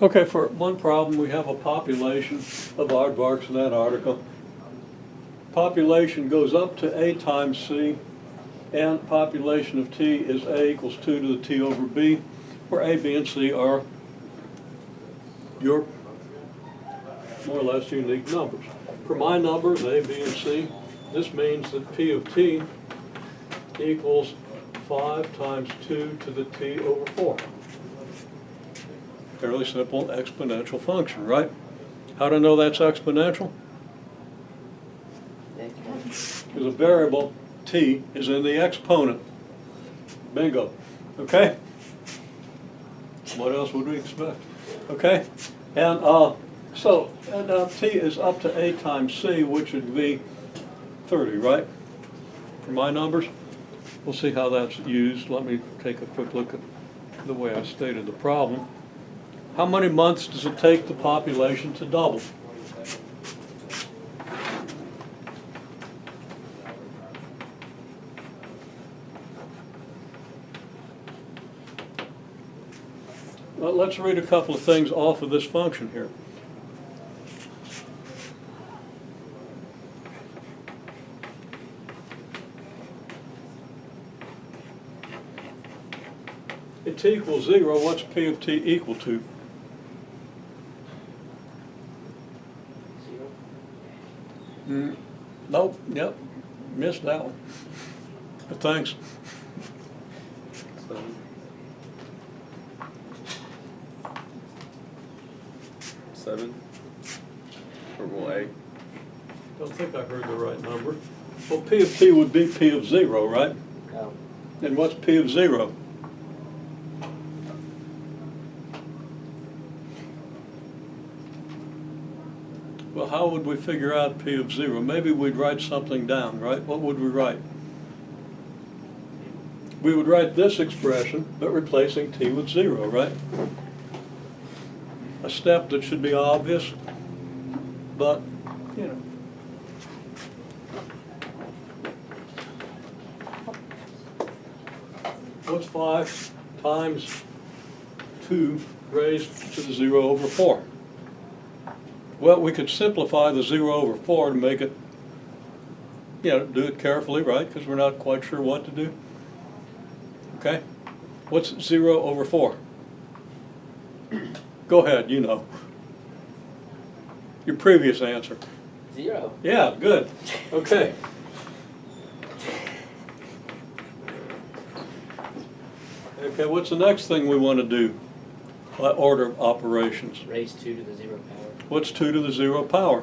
Okay, for one problem, we have a population of aardvarks in that article. Population goes up to A times C, and population of T is A equals 2 to the T over B, where A, B, and C are your more or less unique numbers. For my numbers, A, B, and C, this means that P of T equals 5 times 2 to the T over 4. Fairly simple exponential function, right? How to know that's exponential? Because a variable T is in the exponent. Bingo. Okay? What else would we expect? Okay? And T is up to A times C, which would be 30, right? For my numbers. We'll see how that's used. Let me take a quick look at the way I stated the problem. How many months does it take the population to double? Well, let's read a couple of things off of this function here. At T equals 0, what's P of T equal to? 0. Nope, yep, missed that one. But thanks. 7. Or will A? Don't think I heard the right number. Well, P of T would be P of 0, right? No. And what's P of 0? Well, how would we figure out P of 0? Maybe we'd write something down, right? What would we write? We would write this expression, but replacing T with 0, right? A step that should be obvious, but, you know. What's 5 times 2 raised to the 0 over 4? Well, we could simplify the 0 over 4 to make it, do it carefully, right? Because we're not quite sure what to do. Okay? What's 0 over 4? Go ahead, you know. Your previous answer. 0. Yeah, good. Okay. Okay, what's the next thing we want to do by order of operations? Raise 2 to the 0 power. What's 2 to the 0 power?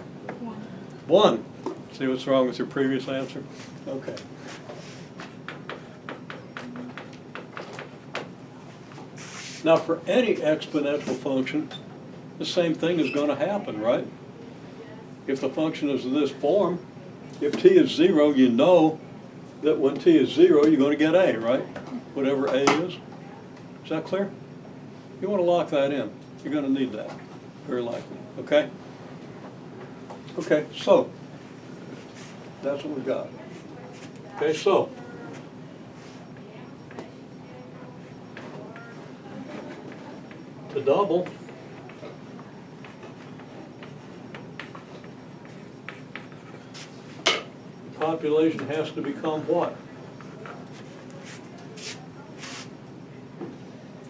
1. See what's wrong with your previous answer? Okay. Now for any exponential function, the same thing is going to happen, right? If the function is in this form, if T is 0, you know that when T is 0, you're going to get A, right? Whatever A is. Is that clear? You want to lock that in. You're going to need that, very likely, okay? Okay, so that's what we got. Okay, so to double, the population has to become what?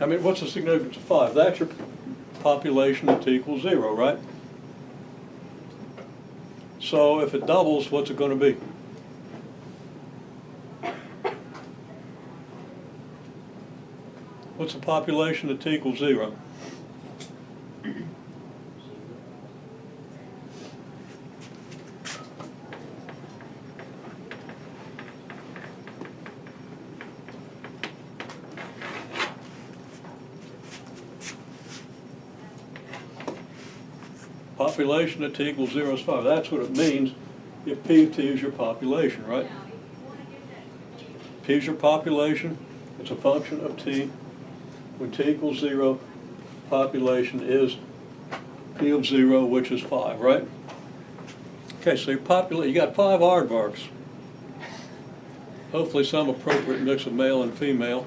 I mean, what's the significance of 5? That's your population at T equals 0, right? So if it doubles, what's it going to be? What's the population at T equals 0? Population at T equals 0 is 5. That's what it means if P of T is your population, right? P is your population. It's a function of T. When T equals 0, population is P of 0, which is 5, right? Okay, so you got 5 aardvarks. Hopefully some appropriate mix of male and female,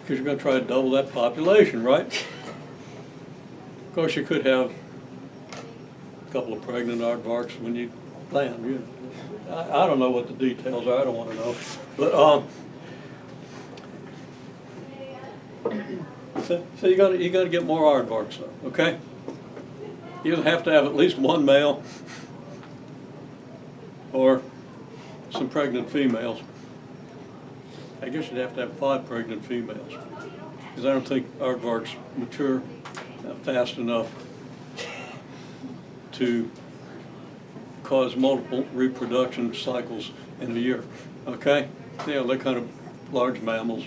because you're going to try to double that population, right? course, you could have a couple of pregnant aardvarks when you land. I don't know what the details are. I don't want to know. But so you got to get more aardvarks though. Okay. You have to have at least one male or some pregnant females. I guess you'd have to have 5 pregnant females, because I don't think aardvarks mature fast enough to cause multiple reproduction cycles in a year. Okay? They're kind of large mammals.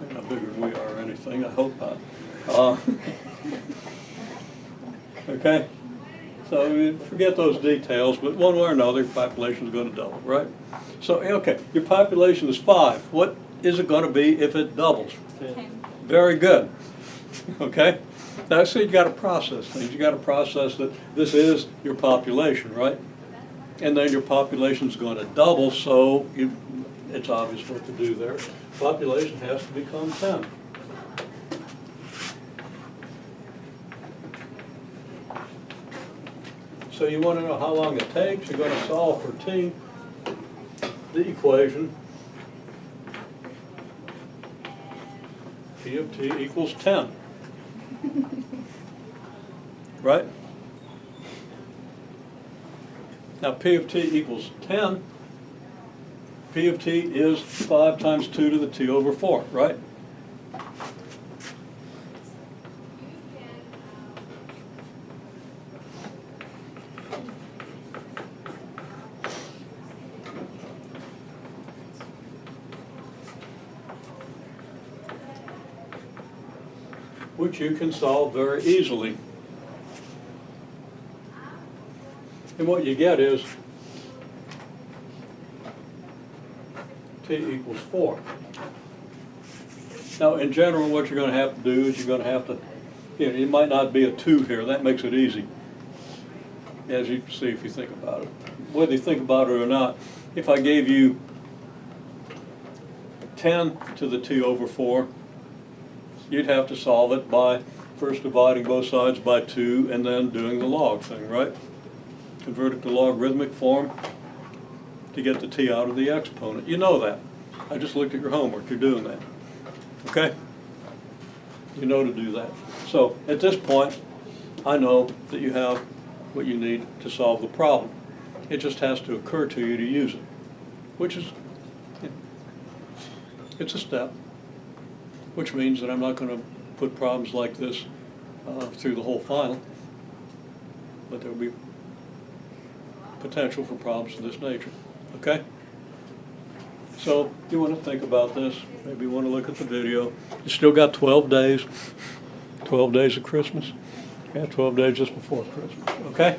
They're not bigger than we are or anything. I hope not. Okay? So forget those details, but one way or another, your population is going to double, right? So, okay, your population is 5. What is it going to be if it doubles? 10. Very good. Okay? Now, so you got to process things. You got to process that this is your population, right? And then your population is going to double, so it's obvious what to do there. Population has to become 10. So you want to know how long it takes. You're going to solve for t, the equation p of t equals 10. Right? Now p of t equals 10. P of t is 5 times 2 to the t over 4, right? Which you can solve very easily. And what you get is t equals 4. Now, in general, what you're going to have to do is you're going to have to, it might not be a 2 here. That makes it easy, as you can see if you think about it. Whether you think about it or not, if I gave you 10 to the t over 4, you'd have to solve it by first dividing both sides by 2 and then doing the log thing, right? Convert it to logarithmic form to get the t out of the exponent. You know that. I just looked at your homework. You're doing that. Okay? You know to do that. So at this point, I know that you have what you need to solve the problem. It just has to occur to you to use it, which is, it's a step. Which means that I'm not going to put problems like this through the whole final, but there will be potential for problems of this nature. Okay? So you want to think about this. Maybe you want to look at the video. You still got 12 days. 12 days of Christmas. Yeah, 12 days just before Christmas. Okay?